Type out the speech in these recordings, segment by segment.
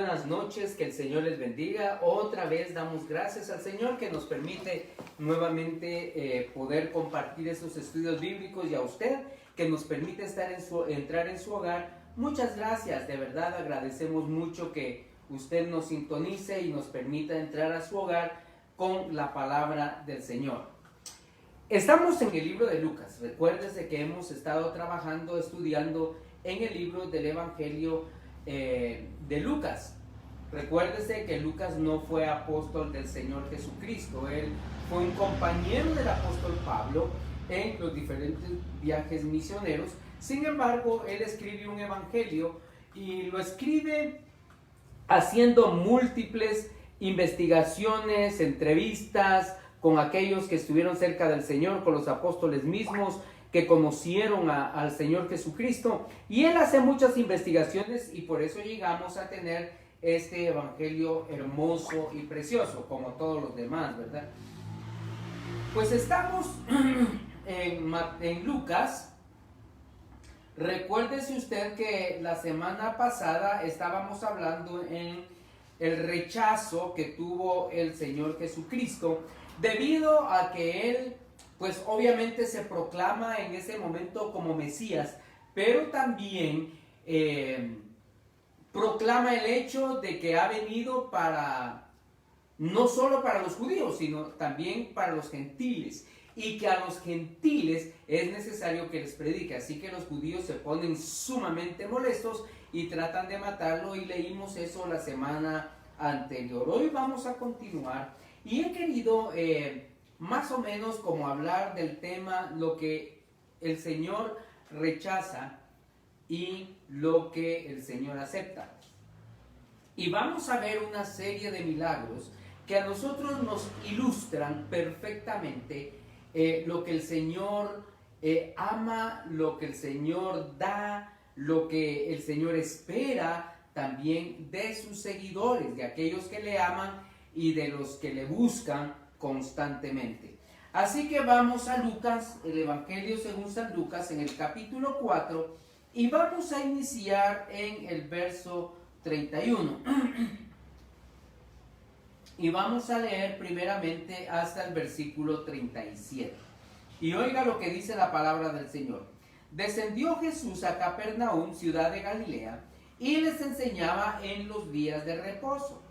buenas noches, que el Señor les bendiga. Otra vez damos gracias al Señor que nos permite nuevamente poder compartir esos estudios bíblicos, y a usted que nos permite entrar en su hogar. Muchas gracias, de verdad agradecemos mucho que usted nos sintonice y nos permita entrar a su hogar con la palabra del Señor. Estamos en el libro de Lucas. Recuérdese que hemos estado trabajando, estudiando en el libro del Evangelio de Lucas. Recuérdese que Lucas no fue apóstol del Señor Jesucristo. Él fue un compañero del apóstol Pablo en los diferentes viajes misioneros. Sin embargo, él escribe un evangelio y lo escribe haciendo múltiples investigaciones, entrevistas con aquellos que estuvieron cerca del Señor, con los apóstoles mismos que conocieron al Señor Jesucristo, y él hace muchas investigaciones, y por eso llegamos a tener este evangelio hermoso y precioso, como todos los demás, ¿verdad? Pues estamos en Lucas. Recuérdese usted que la semana pasada estábamos hablando en el rechazo que tuvo el Señor Jesucristo, debido a que él, pues obviamente se proclama en ese momento como Mesías, pero también proclama el hecho de que ha venido no solo para los judíos, sino también para los gentiles, y que a los gentiles es necesario que les predique. Así que los judíos se ponen sumamente molestos y tratan de matarlo, y leímos eso la semana anterior. Hoy vamos a continuar, y he querido más o menos como hablar del tema, lo que el Señor rechaza y lo que el Señor acepta. Y vamos a ver una serie de milagros que a nosotros nos ilustran perfectamente lo que el Señor ama, lo que el Señor da, lo que el Señor espera también de sus seguidores, de aquellos que le aman y de los que le buscan constantemente. Así que vamos a Lucas, el Evangelio según San Lucas, en el capítulo 4, y vamos a iniciar en el verso 31. Y vamos a leer primeramente hasta el versículo 37. Y oiga lo que dice la palabra del Señor. Descendió Jesús a Capernaum, ciudad de Galilea, y les enseñaba en los días de reposo.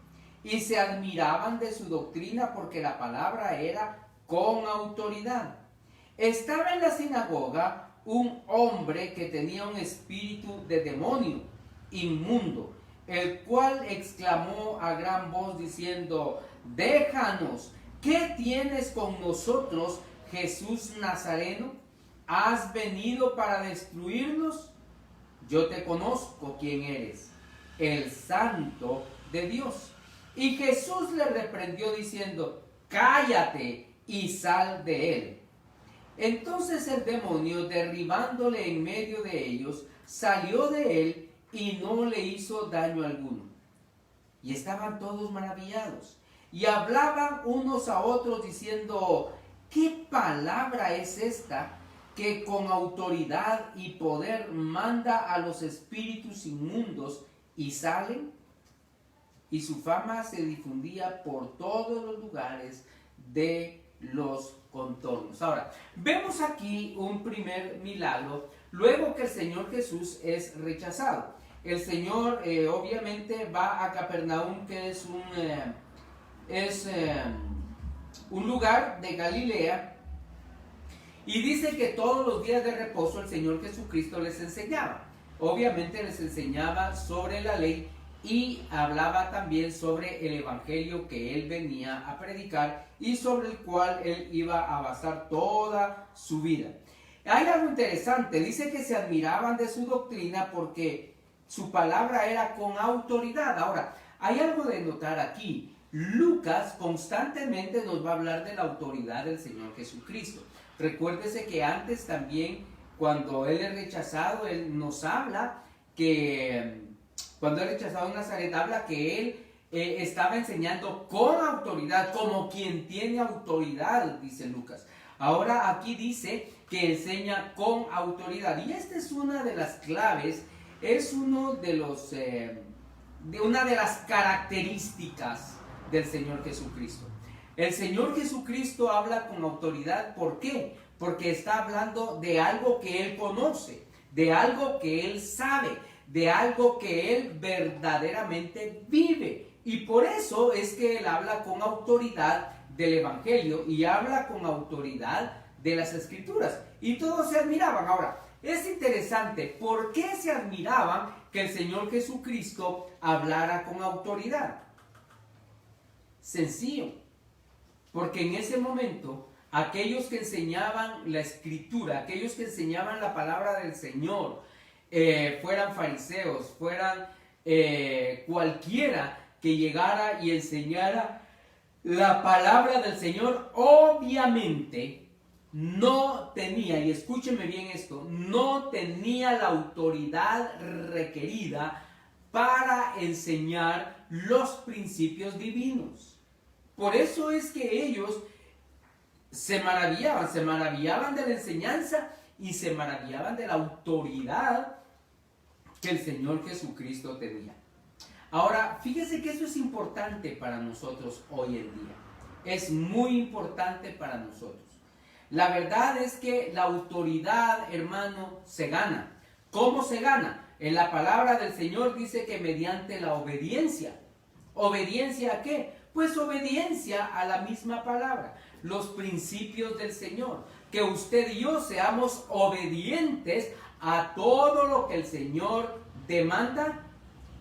Y se admiraban de su doctrina, porque la palabra era con autoridad. Estaba en la sinagoga un hombre que tenía un espíritu de demonio inmundo, el cual exclamó a gran voz diciendo: déjanos, ¿qué tienes con nosotros, Jesús Nazareno? ¿Has venido para destruirnos? Yo te conozco quién eres, el Santo de Dios. Y Jesús le reprendió diciendo: cállate y sal de él. Entonces el demonio, derribándole en medio de ellos, salió de él y no le hizo daño alguno. Y estaban todos maravillados y hablaban unos a otros diciendo: ¿qué palabra es esta que con autoridad y poder manda a los espíritus inmundos y salen? Y su fama se difundía por todos los lugares de los contornos. Ahora, vemos aquí un primer milagro, luego que el Señor Jesús es rechazado. El Señor obviamente va a Capernaum, que es un lugar de Galilea, y dice que todos los días de reposo el Señor Jesucristo les enseñaba. Obviamente les enseñaba sobre la ley, y hablaba también sobre el evangelio que él venía a predicar y sobre el cual él iba a basar toda su vida. Hay algo interesante, dice que se admiraban de su doctrina porque su palabra era con autoridad. Ahora, hay algo de notar aquí. Lucas constantemente nos va a hablar de la autoridad del Señor Jesucristo. Recuérdese que antes también, cuando él es rechazado, él nos habla que cuando es rechazado en Nazaret, habla que él estaba enseñando con autoridad, como quien tiene autoridad, dice Lucas. Ahora aquí dice que enseña con autoridad, y esta es una de las claves, es uno de de una de las características del Señor Jesucristo. El Señor Jesucristo habla con autoridad. ¿Por qué? Porque está hablando de algo que Él conoce, de algo que Él sabe, de algo que Él verdaderamente vive. Y por eso es que Él habla con autoridad del Evangelio y habla con autoridad de las Escrituras. Y todos se admiraban. Ahora, es interesante, ¿por qué se admiraban que el Señor Jesucristo hablara con autoridad? Sencillo, porque en ese momento aquellos que enseñaban la Escritura, aquellos que enseñaban la palabra del Señor, fueran fariseos, fueran cualquiera que llegara y enseñara la palabra del Señor, obviamente no tenía, y escúcheme bien esto, no tenía la autoridad requerida para enseñar los principios divinos. Por eso es que ellos se maravillaban de la enseñanza y se maravillaban de la autoridad que el Señor Jesucristo tenía. Ahora, fíjese que eso es importante para nosotros hoy en día. Es muy importante para nosotros. La verdad es que la autoridad, hermano, se gana. ¿Cómo se gana? En la palabra del Señor dice que mediante la obediencia. ¿Obediencia a qué? Pues obediencia a la misma palabra, los principios del Señor. Que usted y yo seamos obedientes a todo lo que el Señor demanda,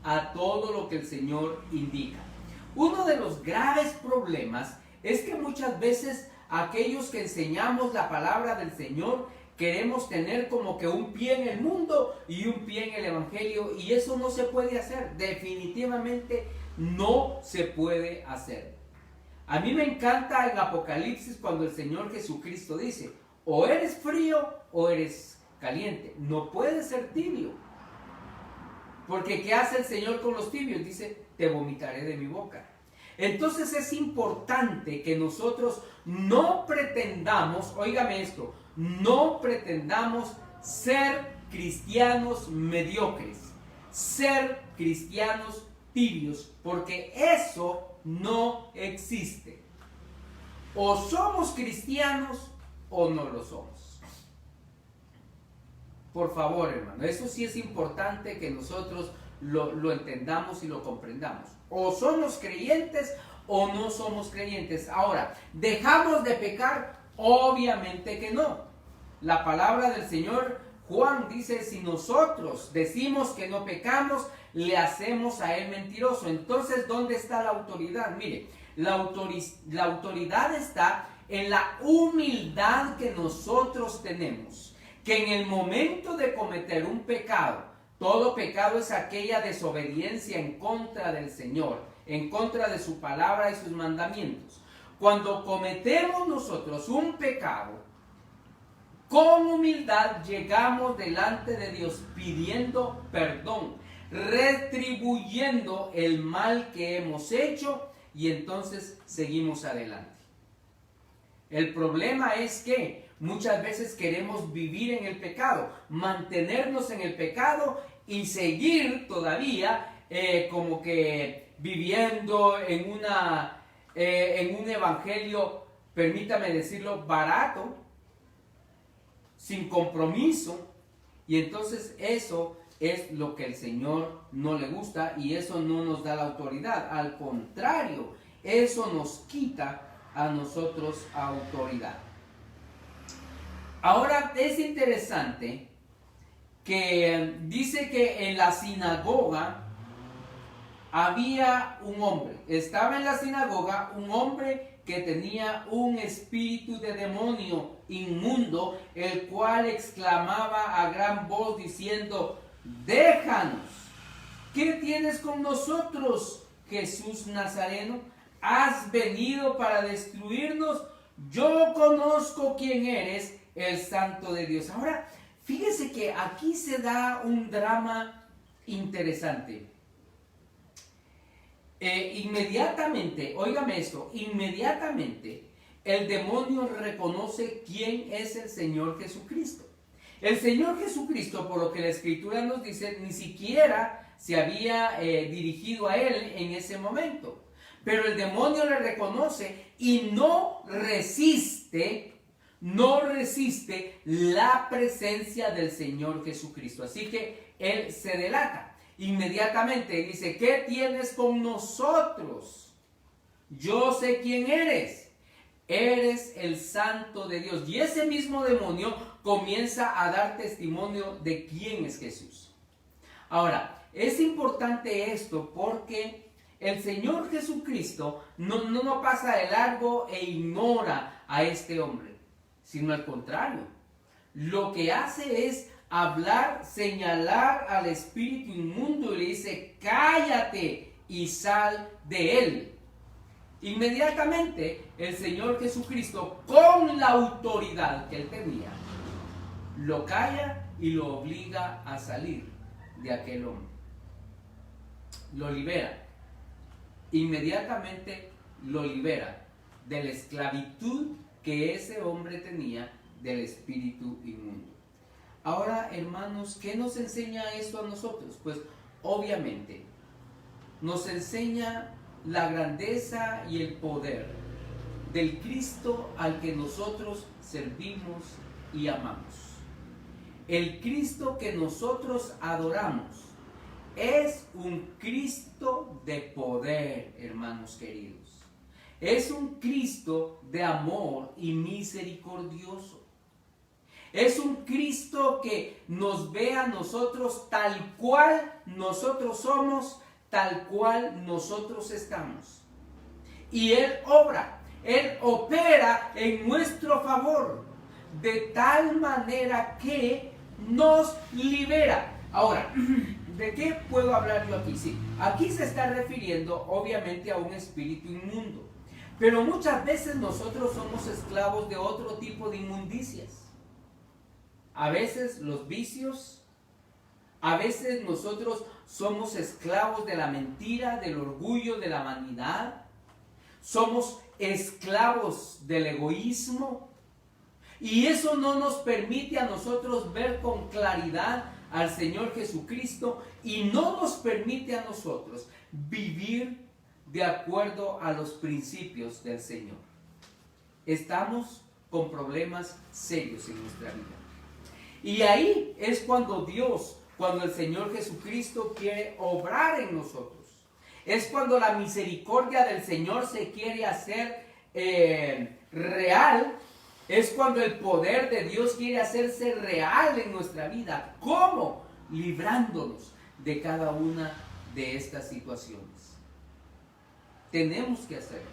a todo lo que el Señor indica. Uno de los graves problemas es que muchas veces aquellos que enseñamos la palabra del Señor queremos tener como que un pie en el mundo y un pie en el Evangelio, y eso no se puede hacer. Definitivamente no se puede hacer. A mí me encanta en Apocalipsis cuando el Señor Jesucristo dice: o eres frío o eres caliente, no puedes ser tibio. Porque ¿qué hace el Señor con los tibios? Dice: te vomitaré de mi boca. Entonces es importante que nosotros no pretendamos, óigame esto, no pretendamos ser cristianos mediocres, ser cristianos tibios, porque eso no existe. O somos cristianos o no lo somos. Por favor, hermano, eso sí es importante que nosotros lo entendamos y lo comprendamos. O somos creyentes o no somos creyentes. Ahora, ¿dejamos de pecar? Obviamente que no. La palabra del Señor, Juan dice: si nosotros decimos que no pecamos, le hacemos a él mentiroso. Entonces, ¿dónde está la autoridad? Mire, la autoridad está en la humildad que nosotros tenemos. Que en el momento de cometer un pecado, todo pecado es aquella desobediencia en contra del Señor, en contra de su palabra y sus mandamientos. Cuando cometemos nosotros un pecado, con humildad llegamos delante de Dios pidiendo perdón, retribuyendo el mal que hemos hecho, y entonces seguimos adelante. El problema es que muchas veces queremos vivir en el pecado, mantenernos en el pecado y seguir todavía como que viviendo en un evangelio, permítame decirlo, barato, sin compromiso. Y entonces eso es lo que el Señor no le gusta, y eso no nos da la autoridad. Al contrario, eso nos quita a nosotros autoridad. Ahora es interesante que dice que en la sinagoga había un hombre. Estaba en la sinagoga un hombre que tenía un espíritu de demonio inmundo, el cual exclamaba a gran voz diciendo: déjanos, ¿qué tienes con nosotros, Jesús Nazareno? ¿Has venido para destruirnos? Yo conozco quién eres, el Santo de Dios. Ahora, fíjese que aquí se da un drama interesante. Inmediatamente, óigame esto, inmediatamente el demonio reconoce quién es el Señor Jesucristo. El Señor Jesucristo, por lo que la Escritura nos dice, ni siquiera se había dirigido a él en ese momento. Pero el demonio le reconoce y no resiste la presencia del Señor Jesucristo. Así que él se delata. Inmediatamente dice: ¿qué tienes con nosotros? Yo sé quién eres. Eres el Santo de Dios. Y ese mismo demonio comienza a dar testimonio de quién es Jesús. Ahora, es importante esto porque el Señor Jesucristo no pasa de largo e ignora a este hombre, sino al contrario. Lo que hace es hablar, señalar al espíritu inmundo y le dice: cállate y sal de él. Inmediatamente el Señor Jesucristo, con la autoridad que él tenía, lo calla y lo obliga a salir de aquel hombre. Lo libera. Inmediatamente lo libera de la esclavitud que ese hombre tenía del espíritu inmundo. Ahora, hermanos, ¿qué nos enseña esto a nosotros? Pues obviamente nos enseña la grandeza y el poder del Cristo al que nosotros servimos y amamos. El Cristo que nosotros adoramos es un Cristo de poder, hermanos queridos. Es un Cristo de amor y misericordioso. Es un Cristo que nos ve a nosotros tal cual nosotros somos, tal cual nosotros estamos. Y Él obra, Él opera en nuestro favor, de tal manera que nos libera. Ahora, ¿de qué puedo hablar yo aquí? Sí, aquí se está refiriendo obviamente a un espíritu inmundo. Pero muchas veces nosotros somos esclavos de otro tipo de inmundicias. A veces los vicios, a veces nosotros somos esclavos de la mentira, del orgullo, de la vanidad. Somos esclavos del egoísmo. Y eso no nos permite a nosotros ver con claridad al Señor Jesucristo y no nos permite a nosotros vivir de acuerdo a los principios del Señor. Estamos con problemas serios en nuestra vida. Y ahí es cuando el Señor Jesucristo quiere obrar en nosotros. Es cuando la misericordia del Señor se quiere hacer real. Es cuando el poder de Dios quiere hacerse real en nuestra vida. ¿Cómo? Librándonos de cada una de estas situaciones. Tenemos que hacerlo.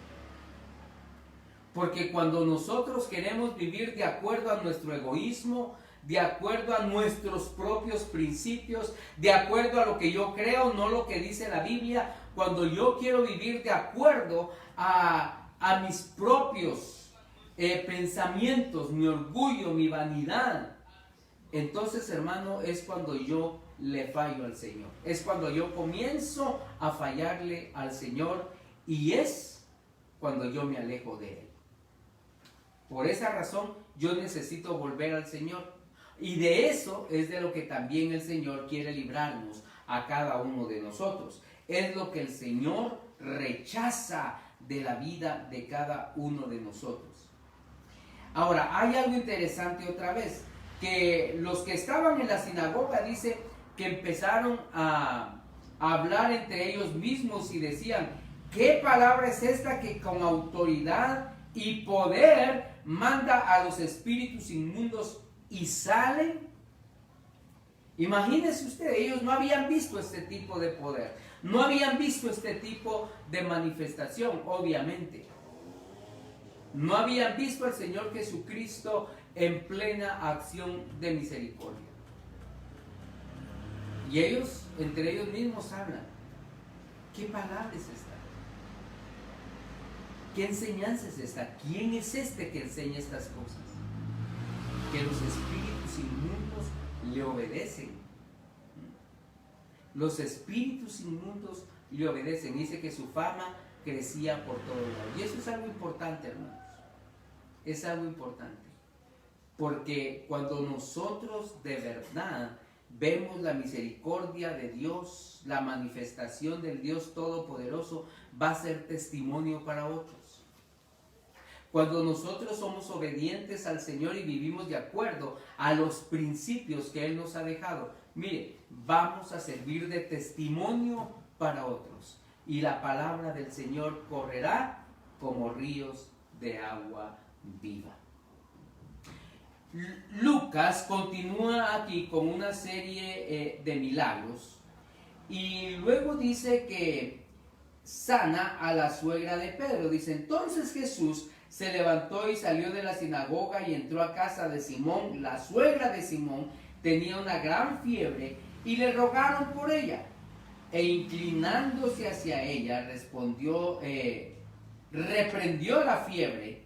Porque cuando nosotros queremos vivir de acuerdo a nuestro egoísmo, de acuerdo a nuestros propios principios, de acuerdo a lo que yo creo, no lo que dice la Biblia, cuando yo quiero vivir de acuerdo a mis propios pensamientos, mi orgullo, mi vanidad, entonces, hermano, es cuando yo le fallo al Señor. Es cuando yo comienzo a fallarle al Señor y es cuando yo me alejo de Él. Por esa razón, yo necesito volver al Señor. Y de eso es de lo que también el Señor quiere librarnos a cada uno de nosotros. Es lo que el Señor rechaza de la vida de cada uno de nosotros. Ahora, hay algo interesante otra vez, que los que estaban en la sinagoga dice que empezaron a hablar entre ellos mismos y decían: ¿qué palabra es esta que con autoridad y poder manda a los espíritus inmundos y salen? Imagínense ustedes, ellos no habían visto este tipo de poder, no habían visto este tipo de manifestación, obviamente. No habían visto al Señor Jesucristo en plena acción de misericordia. Y ellos, entre ellos mismos, hablan: ¿qué palabra es esta? ¿Qué enseñanza es esta? ¿Quién es este que enseña estas cosas? Que los espíritus inmundos le obedecen. Los espíritus inmundos le obedecen. Dice que su fama crecía por todo lado. Y eso es algo importante, hermanos. Es algo importante. Porque cuando nosotros de verdad vemos la misericordia de Dios, la manifestación del Dios Todopoderoso va a ser testimonio para otros. Cuando nosotros somos obedientes al Señor y vivimos de acuerdo a los principios que Él nos ha dejado, mire, vamos a servir de testimonio para otros. Y la palabra del Señor correrá como ríos de agua viva. Lucas continúa aquí con una serie de milagros y luego dice que sana a la suegra de Pedro. Dice, entonces Jesús se levantó y salió de la sinagoga y entró a casa de Simón. La suegra de Simón tenía una gran fiebre y le rogaron por ella. E inclinándose hacia ella, reprendió la fiebre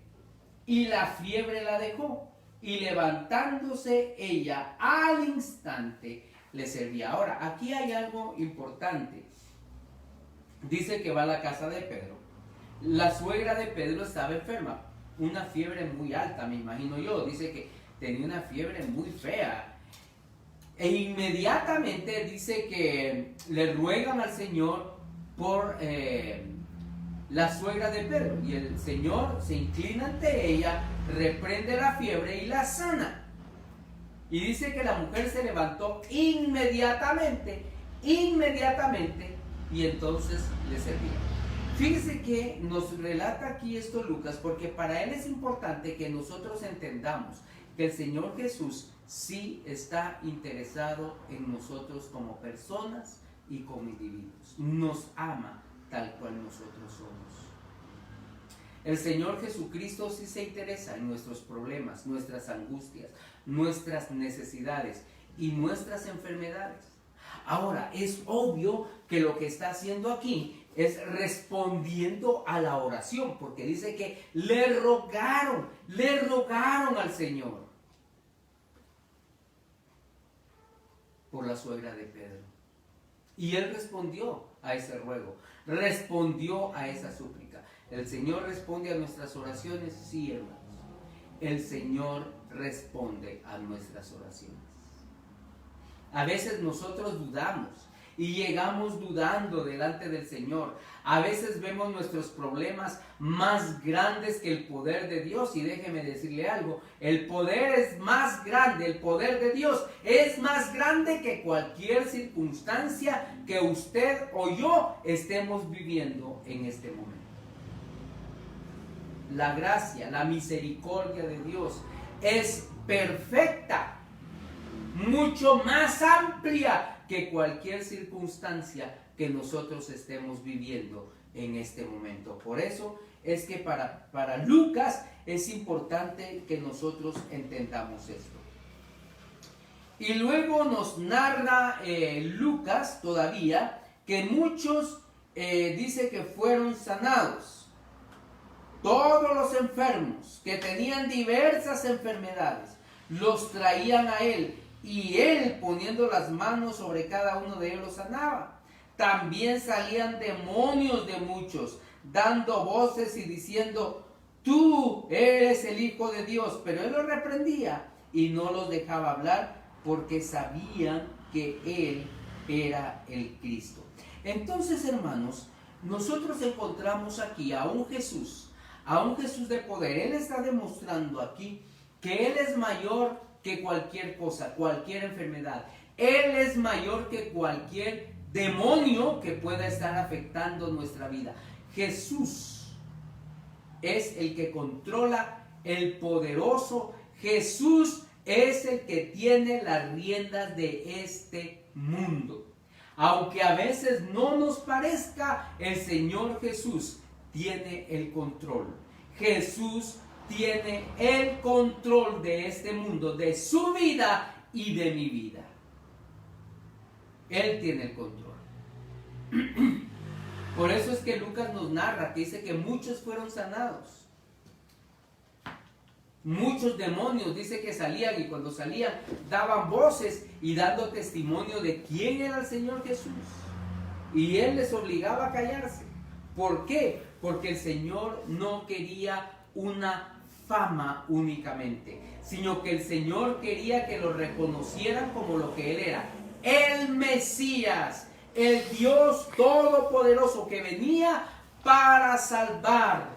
y la fiebre la dejó. Y levantándose ella al instante le servía. Ahora, aquí hay algo importante. Dice que va a la casa de Pedro. La suegra de Pedro estaba enferma, una fiebre muy alta, me imagino yo. Dice que tenía una fiebre muy fea. E inmediatamente dice que le ruegan al Señor por la suegra de Pedro. Y el Señor se inclina ante ella, reprende la fiebre y la sana. Y dice que la mujer se levantó inmediatamente, y entonces le servía. Fíjese que nos relata aquí esto Lucas, porque para él es importante que nosotros entendamos que el Señor Jesús sí está interesado en nosotros como personas y como individuos. Nos ama tal cual nosotros somos. El Señor Jesucristo sí se interesa en nuestros problemas, nuestras angustias, nuestras necesidades y nuestras enfermedades. Ahora, es obvio que lo que está haciendo aquí es respondiendo a la oración, porque dice que le rogaron al Señor por la suegra de Pedro. Y Él respondió a ese ruego, respondió a esa súplica. ¿El Señor responde a nuestras oraciones? Sí, hermanos. El Señor responde a nuestras oraciones. A veces nosotros dudamos y llegamos dudando delante del Señor. A veces vemos nuestros problemas más grandes que el poder de Dios. Y déjeme decirle algo, el poder es más grande, el poder de Dios es más grande que cualquier circunstancia que usted o yo estemos viviendo en este momento. La gracia, la misericordia de Dios es perfecta, mucho más amplia que cualquier circunstancia que nosotros estemos viviendo en este momento. Por eso es que para Lucas es importante que nosotros entendamos esto. Y luego nos narra Lucas todavía que muchos dice que fueron sanados. Todos los enfermos que tenían diversas enfermedades los traían a él, y él, poniendo las manos sobre cada uno de ellos, los sanaba. También salían demonios de muchos, dando voces y diciendo: tú eres el Hijo de Dios. Pero él los reprendía y no los dejaba hablar, porque sabían que él era el Cristo. Entonces, hermanos, nosotros encontramos aquí a un Jesús de poder. Él está demostrando aquí que Él es mayor que cualquier cosa, cualquier enfermedad. Él es mayor que cualquier demonio que pueda estar afectando nuestra vida. Jesús es el que controla, el poderoso. Jesús es el que tiene las riendas de este mundo. Aunque a veces no nos parezca, el Señor Jesús tiene el control. Jesús tiene el control de este mundo, de su vida y de mi vida. Él tiene el control. Por eso es que Lucas nos narra, que dice que muchos fueron sanados. Muchos demonios, dice que salían, y cuando salían daban voces y dando testimonio de quién era el Señor Jesús. Y Él les obligaba a callarse. ¿Por qué? Porque el Señor no quería una fama únicamente, sino que el Señor quería que lo reconocieran como lo que Él era. el Mesías, el Dios todopoderoso que venía para salvar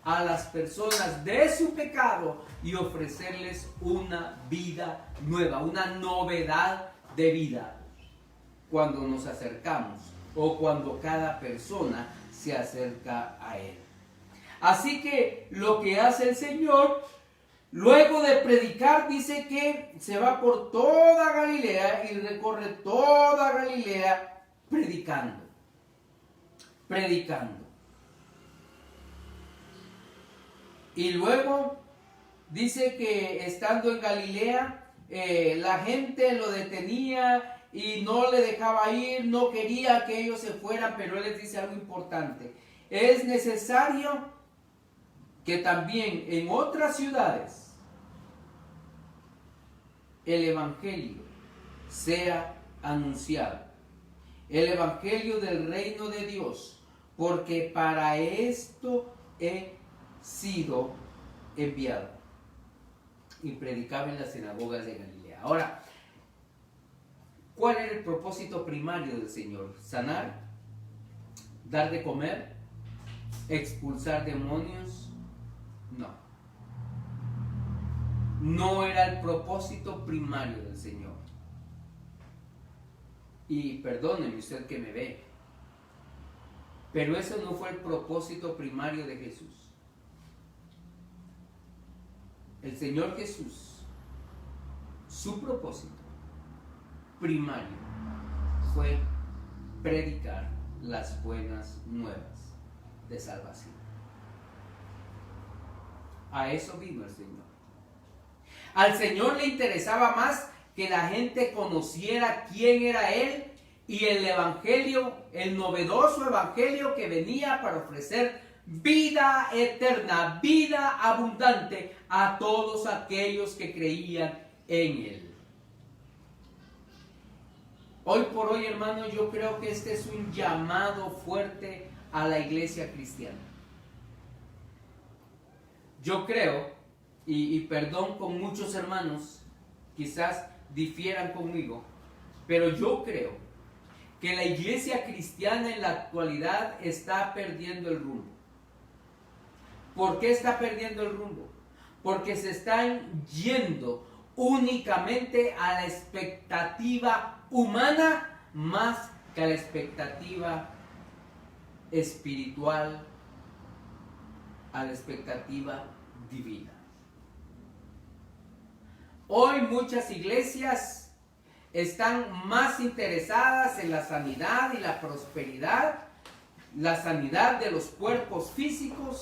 a las personas de su pecado y ofrecerles una vida nueva, una novedad de vida cuando nos acercamos o cuando cada persona se acerca a Él. Así que lo que hace el Señor, luego de predicar, dice que se va por toda Galilea y recorre toda Galilea predicando. Y luego dice que estando en Galilea, la gente lo detenía y no le dejaba ir, no quería que ellos se fueran, pero Él les dice algo importante. Es necesario que también en otras ciudades el Evangelio sea anunciado. El Evangelio del reino de Dios, porque para esto he sido enviado. Y predicaba en las sinagogas de Galilea. Ahora, ¿cuál era el propósito primario del Señor? ¿Sanar? ¿Dar de comer? ¿Expulsar demonios? No. No era el propósito primario del Señor. Y perdóneme usted que me ve, pero eso no fue el propósito primario de Jesús. El Señor Jesús, su propósito primario fue predicar las buenas nuevas de salvación. A eso vino el Señor. Al Señor le interesaba más que la gente conociera quién era Él y el evangelio, el novedoso evangelio que venía para ofrecer vida eterna, vida abundante a todos aquellos que creían en Él. Hoy por hoy, hermanos, yo creo que este es un llamado fuerte a la iglesia cristiana. Yo creo, y perdón con muchos hermanos, quizás difieran conmigo, pero yo creo que la iglesia cristiana en la actualidad está perdiendo el rumbo. ¿Por qué está perdiendo el rumbo? Porque se están yendo únicamente a la expectativa humana más que a la expectativa espiritual, a la expectativa divina. Hoy muchas iglesias están más interesadas en la sanidad y la prosperidad, la sanidad de los cuerpos físicos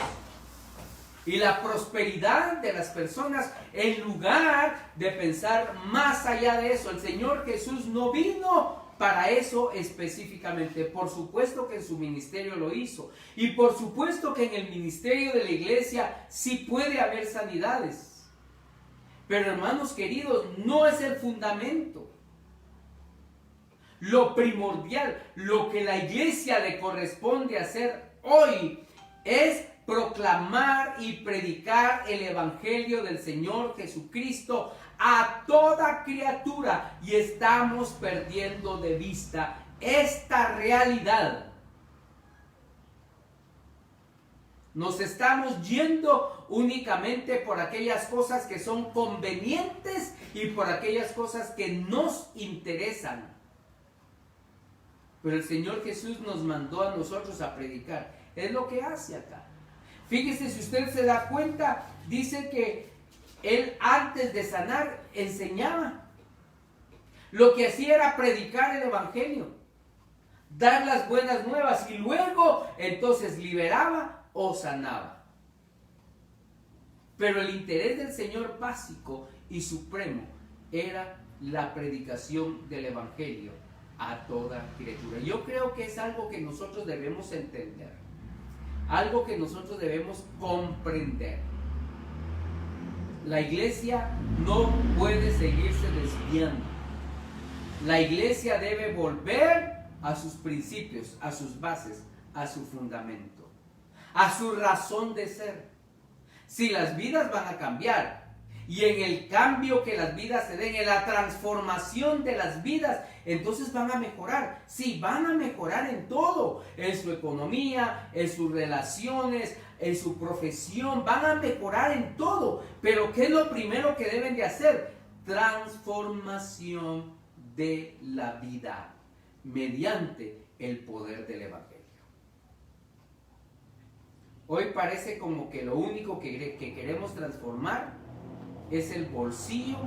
y la prosperidad de las personas, en lugar de pensar más allá de eso. El Señor Jesús no vino para eso específicamente. Por supuesto que en su ministerio lo hizo, y por supuesto que en el ministerio de la iglesia sí puede haber sanidades, pero hermanos queridos, no es el fundamento. Lo primordial, lo que la iglesia le corresponde hacer hoy es proclamar y predicar el evangelio del Señor Jesucristo a toda criatura, y estamos perdiendo de vista esta realidad. Nos estamos yendo únicamente por aquellas cosas que son convenientes y por aquellas cosas que nos interesan. Pero el Señor Jesús nos mandó a nosotros a predicar. Es lo que hace acá. Fíjese, si usted se da cuenta, dice que Él antes de sanar enseñaba. Lo que hacía era predicar el evangelio, dar las buenas nuevas, y luego entonces liberaba o sanaba. Pero el interés del Señor básico y supremo era la predicación del evangelio a toda criatura. Yo creo que es algo que nosotros debemos entender, algo que nosotros debemos comprender. La iglesia no puede seguirse desviando. La iglesia debe volver a sus principios, a sus bases, a su fundamento, a su razón de ser. Si las vidas van a cambiar, y en el cambio que las vidas se den, en la transformación de las vidas, entonces van a mejorar. Sí, van a mejorar en todo, en su economía, en sus relaciones, en su profesión, van a mejorar en todo. Pero ¿qué es lo primero que deben de hacer? Transformación de la vida mediante el poder del Evangelio. Hoy parece como que lo único que queremos transformar es el bolsillo,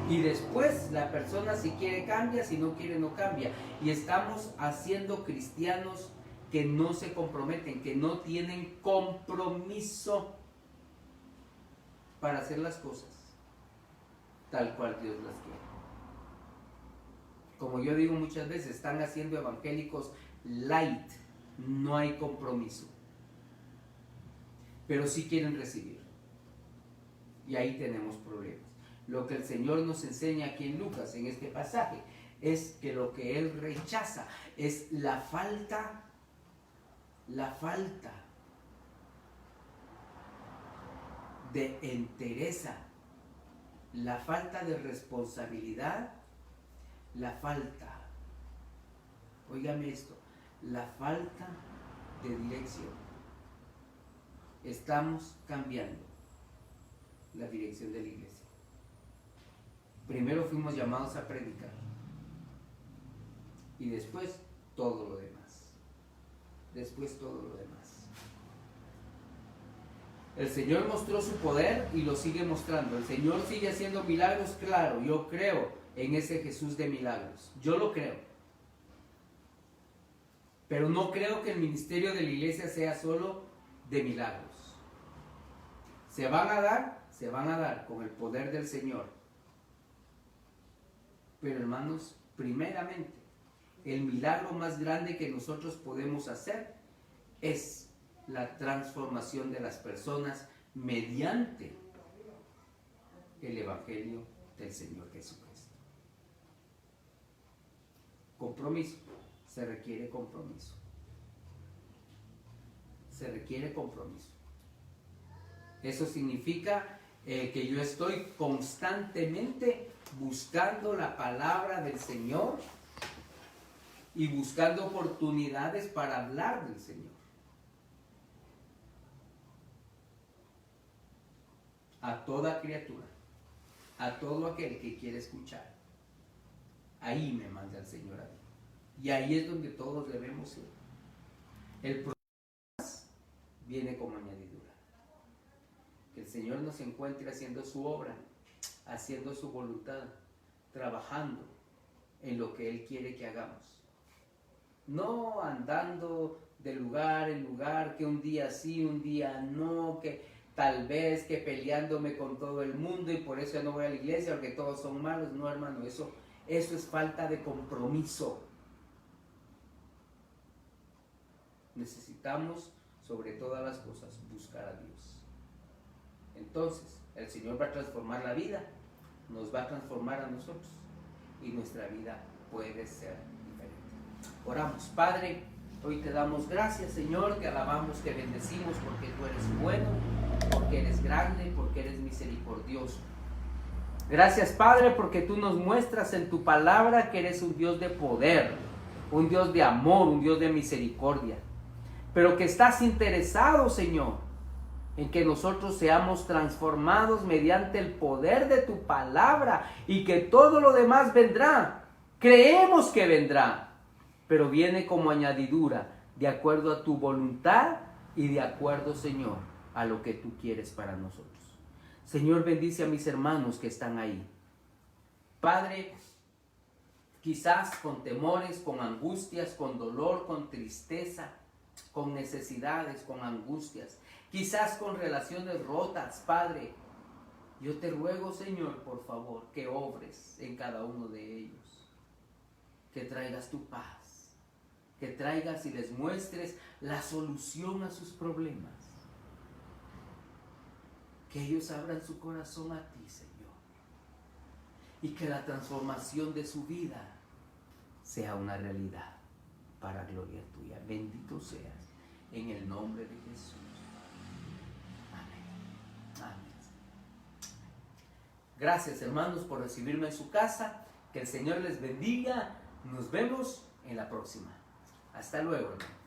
y después la persona si quiere cambia, si no quiere no cambia, y estamos haciendo cristianos que no se comprometen, que no tienen compromiso para hacer las cosas tal cual Dios las quiere. Como yo digo muchas veces, están haciendo evangélicos light, no hay compromiso, pero sí quieren recibir, y ahí tenemos problemas. Lo que el Señor nos enseña aquí en Lucas, en este pasaje, es que lo que Él rechaza es la falta de entereza, la falta de responsabilidad, óigame esto, la falta de dirección. Estamos cambiando la dirección de la iglesia. Primero fuimos llamados a predicar y después todo lo demás. El Señor mostró su poder y lo sigue mostrando. El Señor sigue haciendo milagros, claro. Yo creo en ese Jesús de milagros. Yo lo creo. Pero no creo que el ministerio de la iglesia sea solo de milagros. Se van a dar con el poder del Señor. Pero hermanos, primeramente, el milagro más grande que nosotros podemos hacer es la transformación de las personas mediante el Evangelio del Señor Jesucristo. Compromiso, se requiere compromiso. Eso significa que yo estoy constantemente buscando la palabra del Señor y buscando oportunidades para hablar del Señor a toda criatura, a todo aquel que quiere escuchar. Ahí me manda el Señor a mí, y ahí es donde todos debemos ir. El problema viene como añadidura. Que el Señor nos encuentre haciendo su obra, haciendo su voluntad, trabajando en lo que Él quiere que hagamos. No andando de lugar en lugar, que un día sí, un día no, que tal vez que peleándome con todo el mundo y por eso no voy a la iglesia porque todos son malos. No, hermano, eso es falta de compromiso. Necesitamos, sobre todas las cosas, buscar a Dios. Entonces, el Señor va a transformar la vida, nos va a transformar a nosotros, y nuestra vida puede ser diferente. Oramos. Padre, hoy te damos gracias, Señor, te alabamos, te bendecimos porque tú eres bueno, porque eres grande, porque eres misericordioso. Gracias, Padre, porque tú nos muestras en tu palabra que eres un Dios de poder, un Dios de amor, un Dios de misericordia, pero que estás interesado, Señor, en que nosotros seamos transformados mediante el poder de tu palabra, y que todo lo demás vendrá. Creemos que vendrá, pero viene como añadidura, de acuerdo a tu voluntad y de acuerdo, Señor, a lo que tú quieres para nosotros. Señor, bendice a mis hermanos que están ahí. Padre, quizás con temores, con angustias, con dolor, con tristeza, con necesidades, con angustias, quizás con relaciones rotas. Padre, yo te ruego, Señor, por favor, que obres en cada uno de ellos, que traigas tu paz, que traigas y les muestres la solución a sus problemas, que ellos abran su corazón a ti, Señor, y que la transformación de su vida sea una realidad para gloria tuya. Bendito seas en el nombre de Jesús. Amén. Gracias, hermanos, por recibirme en su casa. Que el Señor les bendiga. Nos vemos en la próxima. Hasta luego, hermano.